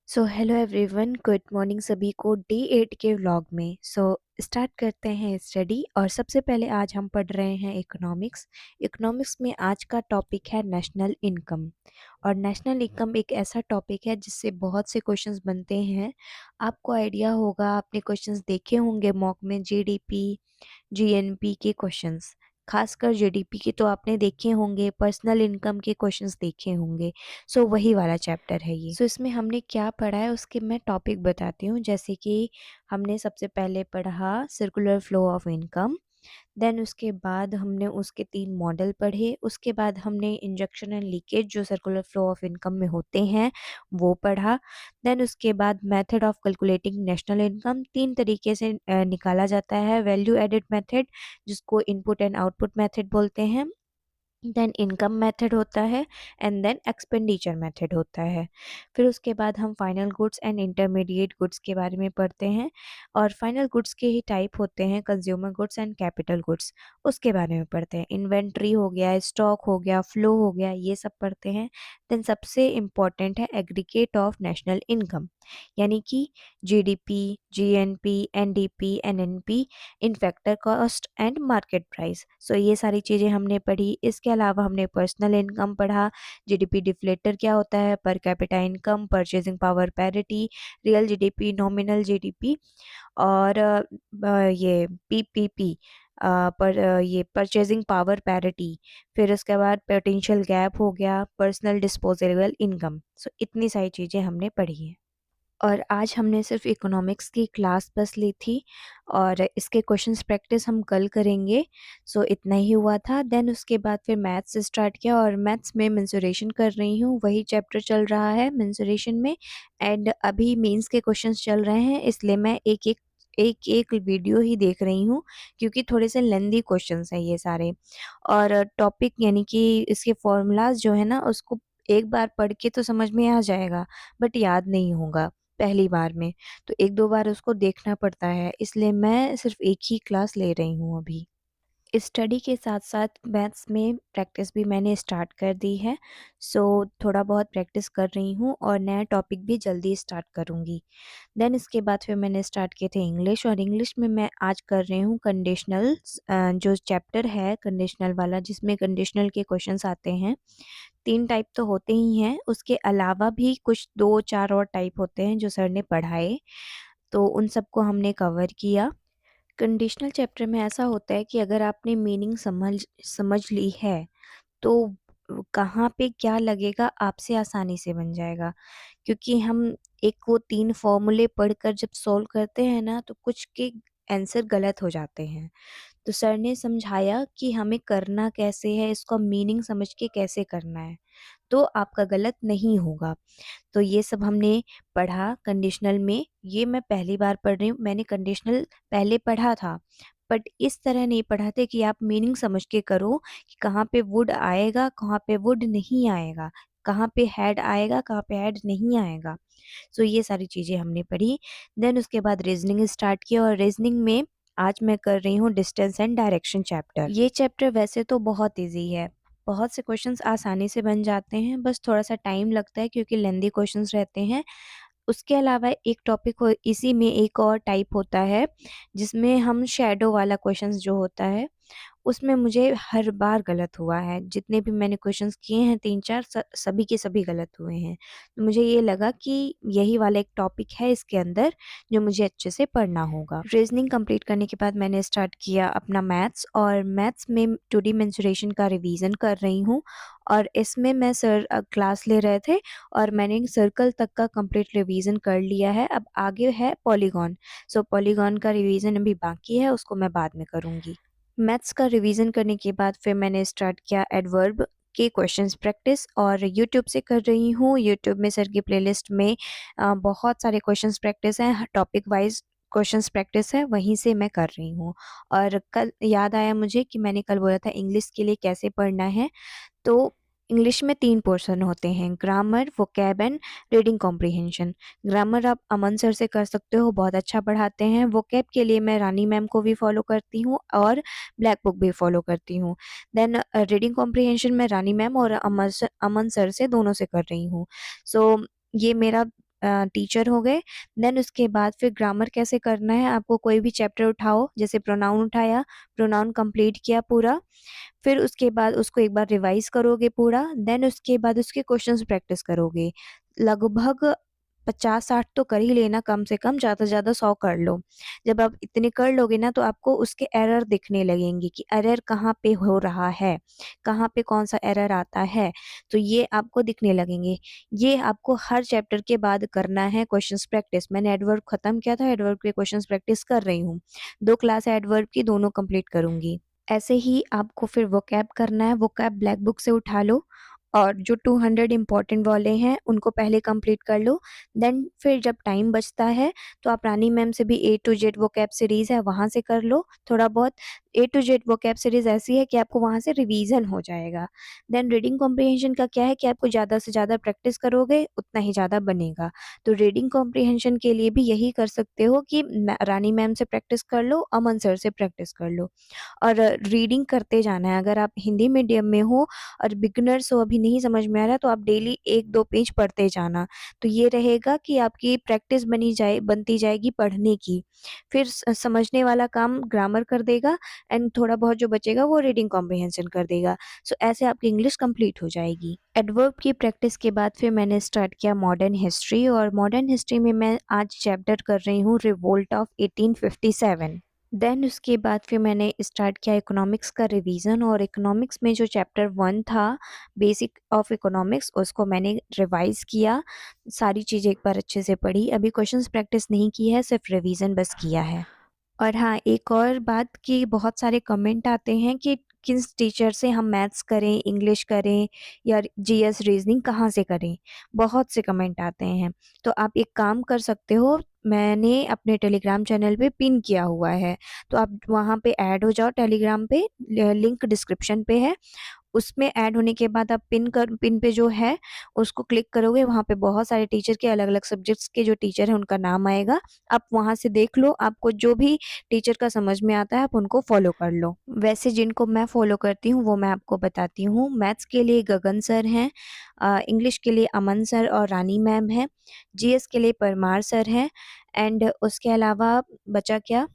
So hello everyone, good morning सभी को day 8 के व्लॉग में। स्टार्ट करते हैं स्टडी। और सबसे पहले आज हम पढ़ रहे हैं इकोनॉमिक्स। इकोनॉमिक्स में आज का टॉपिक है नेशनल इनकम। और नेशनल इनकम एक ऐसा टॉपिक है जिससे बहुत से क्वेश्चंस बनते हैं। आपको आइडिया होगा, आपने क्वेश्चंस देखे होंगे मॉक में, जीडीपी जीएनपी के क्वेश्चंस। खासकर जीडीपी के तो आपने देखे होंगे, पर्सनल इनकम के क्वेश्चंस देखे होंगे। वही वाला चैप्टर है ये। इसमें हमने क्या पढ़ा है उसके मैं टॉपिक बताती हूँ। जैसे कि हमने सबसे पहले पढ़ा circular flow of income. Then उसके बाद हमने उसके 3 मॉडल पढ़े। उसके बाद हमने इंजेक्शन एंड लीकेज जो सर्कुलर फ्लो ऑफ इनकम में होते हैं वो पढ़ा। देन उसके बाद method of calculating national income 3 तरीके से निकाला जाता है। वैल्यू एडेड मेथड, जिसको इनपुट एंड आउटपुट मेथड बोलते हैं। देन इनकम मेथड होता है एंड देन एक्सपेंडिचर मेथड होता है। फिर उसके बाद हम final goods and intermediate goods के बारे में पढ़ते हैं। और फाइनल गुड्स के ही टाइप होते हैं consumer goods and capital goods, उसके बारे में पढ़ते हैं। इन्वेंट्री हो गया, स्टॉक हो गया, फ्लो हो गया, ये सब पढ़ते हैं। देन सबसे इम्पॉर्टेंट है एग्रीगेट ऑफ नेशनल इनकम, यानी कि GDP, GNP, NDP, NNP, in factor cost and market price. ये सारी चीज़ें हमने पढ़ी। इसके अलावा हमने पर्सनल इनकम पढ़ा, जीडीपी डिफ्लेटर क्या होता है, per capita income, purchasing power parity, real GDP, nominal GDP, और ये पीपीपी, ये परचेजिंग पावर पैरिटी। फिर उसके बाद पोटेंशियल गैप हो गया, पर्सनल डिस्पोजेबल इनकम। इतनी सारी चीज़ें हमने पढ़ी हैं। और आज हमने सिर्फ इकोनॉमिक्स की क्लास बस ली थी और इसके क्वेश्चंस प्रैक्टिस हम कल करेंगे। इतना ही हुआ था। देन उसके बाद फिर मैथ्स स्टार्ट किया और मैथ्स में मेंसुरेशन कर रही हूँ, वही चैप्टर चल रहा है मेंसुरेशन में। एंड अभी मीन्स के क्वेश्चंस चल रहे हैं, इसलिए मैं एक एक वीडियो ही देख रही हूँ, क्योंकि थोड़े से लेंदी क्वेश्चंस हैं ये सारे। और टॉपिक यानी कि इसके फॉर्मूलाज जो है ना, उसको एक बार पढ़ के तो समझ में आ जाएगा, बट याद नहीं होगा पहली बार में। तो 1-2 बार उसको देखना पड़ता है, इसलिए मैं सिर्फ एक ही क्लास ले रही हूँ अभी। स्टडी के साथ-साथ मैथ्स में प्रैक्टिस भी मैंने स्टार्ट कर दी है। थोड़ा बहुत प्रैक्टिस कर रही हूँ और नया टॉपिक भी जल्दी स्टार्ट करूँगी। देन इसके बाद फिर मैंने स्टार्ट किए थे इंग्लिश, और इंग्लिश में मैं आज कर रही हूँ कंडीशनल्स, जो चैप्टर है कंडीशनल वाला, जिसमें कंडीशनल के क्वेश्चंस आते हैं। 3 टाइप तो होते ही हैं, उसके अलावा भी कुछ 2-4 और टाइप होते हैं जो सर ने पढ़ाए, तो उन सबको हमने कवर किया। कंडीशनल चैप्टर में ऐसा होता है कि अगर आपने मीनिंग समझ समझ ली है, तो कहाँ पे क्या लगेगा आपसे आसानी से बन जाएगा। क्योंकि हम एक वो 3 फॉर्मूले पढ़कर जब सॉल्व करते हैं ना, तो कुछ के आंसर गलत हो जाते हैं। तो सर ने समझाया कि हमें करना कैसे है, इसका मीनिंग समझ के कैसे करना है, तो आपका गलत नहीं होगा। तो ये सब हमने पढ़ा कंडीशनल में। ये मैं पहली बार पढ़ रही हूँ, मैंने कंडीशनल पहले पढ़ा था, बट इस तरह नहीं पढ़ा था कि आप मीनिंग समझ के करो कि कहाँ पे वुड आएगा, कहाँ पे वुड नहीं आएगा, कहाँ पे हैड आएगा, कहाँ पे हैड नहीं आएगा। ये सारी चीज़ें हमने पढ़ी। देन उसके बाद रीजनिंग स्टार्ट किया, और रीजनिंग में आज मैं कर रही हूँ डिस्टेंस एंड डायरेक्शन चैप्टर। ये चैप्टर वैसे तो बहुत ईजी है, बहुत से क्वेश्चंस आसानी से बन जाते हैं, बस थोड़ा-सा टाइम लगता है क्योंकि लेंदी क्वेश्चंस रहते हैं। उसके अलावा एक टॉपिक हो, इसी में एक और टाइप होता है, जिसमें हम शैडो वाला क्वेश्चंस जो होता है, उसमें मुझे हर बार गलत हुआ है। जितने भी मैंने क्वेश्चंस किए हैं 3-4, सभी के सभी गलत हुए हैं। तो मुझे ये लगा कि यही वाला एक टॉपिक है इसके अंदर जो मुझे अच्छे से पढ़ना होगा। रीजनिंग कंप्लीट करने के बाद मैंने स्टार्ट किया अपना मैथ्स, और मैथ्स में 2D मेंसुरेशन का रिवीजन कर रही हूँ। और इसमें मैं सर क्लास ले रहे थे और मैंने सर्कल तक का कंप्लीट रिवीजन कर लिया है। अब आगे है पॉलीगॉन। पॉलीगॉन का रिवीजन अभी बाकी है, उसको मैं बाद में करूँगी। मैथ्स का रिवीजन करने के बाद फिर मैंने स्टार्ट किया एडवर्ब के क्वेश्चंस प्रैक्टिस, और यूट्यूब से कर रही हूँ। यूट्यूब में सर की प्लेलिस्ट में बहुत सारे क्वेश्चंस प्रैक्टिस हैं, टॉपिक वाइज क्वेश्चंस प्रैक्टिस है, वहीं से मैं कर रही हूँ। और कल याद आया मुझे कि मैंने कल बोला था इंग्लिश के लिए कैसे पढ़ना है। तो इंग्लिश में 3 पोर्शन होते हैं, grammar, vocab and reading comprehension. Grammar आप अमन सर से कर सकते हो, बहुत अच्छा पढ़ाते हैं। वोकैब के लिए मैं रानी मैम को भी फॉलो करती हूँ और ब्लैक बुक भी फॉलो करती हूँ। देन रीडिंग कॉम्प्रिहेंशन में रानी मैम और अमन सर से दोनों से कर रही हूँ। सो ये मेरा टीचर हो गए। देन उसके बाद फिर ग्रामर कैसे करना है, आपको कोई भी चैप्टर उठाओ, जैसे प्रोनाउन उठाया, प्रोनाउन कंप्लीट किया पूरा, फिर उसके बाद उसको एक बार रिवाइज करोगे पूरा, देन उसके बाद उसके क्वेश्चंस प्रैक्टिस करोगे। लगभग 50-60 तो कर ही लेना कम से कम, ज़्यादा से ज़्यादा 100 कर लो। जब आप इतने कर लोगे ना तो आपको उसके एरर दिखने लगेंगे कि एरर कहाँ पे हो रहा है, कहाँ पे कौन-सा एरर आता है, तो ये आपको दिखने लगेंगे। ये आपको हर चैप्टर के बाद करना है क्वेश्चंस प्रैक्टिस। मैंने एडवर्ब खत्म किया था, एडवर्ब के क्वेश्चंस प्रैक्टिस कर रही हूँ। 2 क्लास है एडवर्ब की, दोनों कंप्लीट करूँगी। ऐसे ही आपको फिर वोकैब करना है, वोकैब ब्लैक बुक से उठा लो और जो 200 इम्पोर्टेंट वाले हैं उनको पहले कंप्लीट कर लो। देन फिर जब टाइम बचता है तो आप रानी मैम से भी ए टू जेड वोकैब सीरीज़ है वहाँ से कर लो थोड़ा बहुत। ए टू जेड वोकैब सीरीज़ ऐसी है कि आपको वहाँ से रिवीजन हो जाएगा। देन रीडिंग कॉम्प्रिहेंशन का क्या है कि आपको ज़्यादा से ज़्यादा प्रैक्टिस करोगे उतना ही ज़्यादा बनेगा। तो रीडिंग कॉम्प्रिहेंशन के लिए भी यही कर सकते हो कि रानी मैम से प्रैक्टिस कर लो, अमन सर से प्रैक्टिस कर लो। और रीडिंग करते जाना है। अगर आप हिंदी मीडियम में हो और बिगिनर्स हो, अभी नहीं समझ में आ रहा, तो आप डेली 1-2 पेज पढ़ते जाना। तो ये रहेगा कि आपकी प्रैक्टिस बनती जाएगी पढ़ने की। फिर समझने वाला काम ग्रामर कर देगा एंड थोड़ा बहुत जो बचेगा वो रीडिंग कॉम्प्रिहेंशन कर देगा। सो ऐसे आपकी इंग्लिश कंप्लीट हो जाएगी। एडवर्ब की प्रैक्टिस के बाद फिर मैंने स्टार्ट किया मॉडर्न हिस्ट्री, और मॉडर्न हिस्ट्री में मैं आज चैप्टर कर रही हूँ रिवोल्ट ऑफ 1857। देन उसके बाद फिर मैंने स्टार्ट किया इकोनॉमिक्स का रिवीजन, और इकोनॉमिक्स में जो चैप्टर 1 था बेसिक ऑफ इकोनॉमिक्स उसको मैंने रिवाइज किया, सारी चीज़ें एक बार अच्छे से पढ़ी। अभी क्वेश्चंस प्रैक्टिस नहीं की है, सिर्फ रिवीजन बस किया है। और हाँ, एक और बात कि बहुत सारे कमेंट आते हैं कि किस टीचर से हम मैथ्स करें, इंग्लिश करें या जीएस रीजनिंग कहाँ से करें? बहुत से कमेंट आते हैं। तो आप एक काम कर सकते हो, मैंने अपने टेलीग्राम चैनल पे पिन किया हुआ है, तो आप वहाँ पे ऐड हो जाओ टेलीग्राम पे, लिंक डिस्क्रिप्शन पे है। उसमें ऐड होने के बाद आप पिन पे जो है उसको क्लिक करोगे, वहाँ पे बहुत सारे टीचर के अलग-अलग सब्जेक्ट्स के जो टीचर हैं उनका नाम आएगा। आप वहाँ से देख लो, आपको जो भी टीचर का समझ में आता है आप उनको फॉलो कर लो। वैसे जिनको मैं फॉलो करती हूँ वो मैं आपको बताती हूँ। मैथ्स के लिए गगन सर हैं, इंग्लिश के लिए अमन सर और रानी मैम हैं, जीएस के लिए परमार सर हैं एंड उसके अलावा बचा क्या?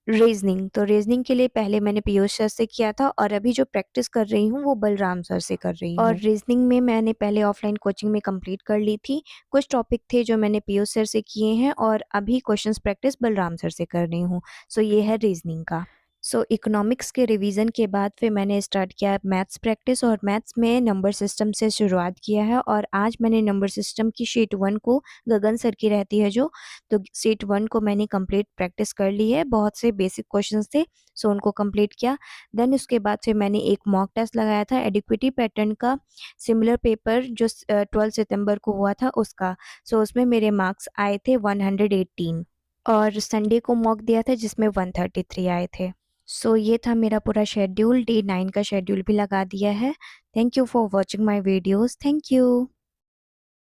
रीज़निंग, तो रीज़निंग के लिए पहले मैंने पीयूष सर से किया था और अभी जो प्रैक्टिस कर रही हूँ वो बलराम सर से कर रही हूँ। और रीज़निंग में मैंने पहले ऑफ़लाइन कोचिंग में कंप्लीट कर ली थी। कुछ टॉपिक थे जो मैंने पीयूष सर से किए हैं और अभी क्वेश्चंस प्रैक्टिस बलराम सर से कर रही हूँ। सो ये है रीज़निंग का। सो इकोनॉमिक्स के रिवीजन के बाद फिर मैंने स्टार्ट किया मैथ्स प्रैक्टिस, और मैथ्स में नंबर सिस्टम से शुरुआत किया है। और आज मैंने नंबर सिस्टम की शीट 1 को, गगन सर की रहती है जो, तो शीट 1 को मैंने कंप्लीट प्रैक्टिस कर ली है। बहुत से बेसिक क्वेश्चंस थे, सो उनको कंप्लीट किया। देन उसके बाद फिर मैंने एक मॉक टेस्ट लगाया था एडिक्विटी पैटर्न का, सिमिलर पेपर जो 12 सितंबर को हुआ था उसका। सो उसमें मेरे मार्क्स आए थे 118, और संडे को मॉक दिया था जिसमें 133 आए थे। सो ये था मेरा पूरा शेड्यूल, डे 9 का शेड्यूल भी लगा दिया है। Thank you for watching my videos. Thank you.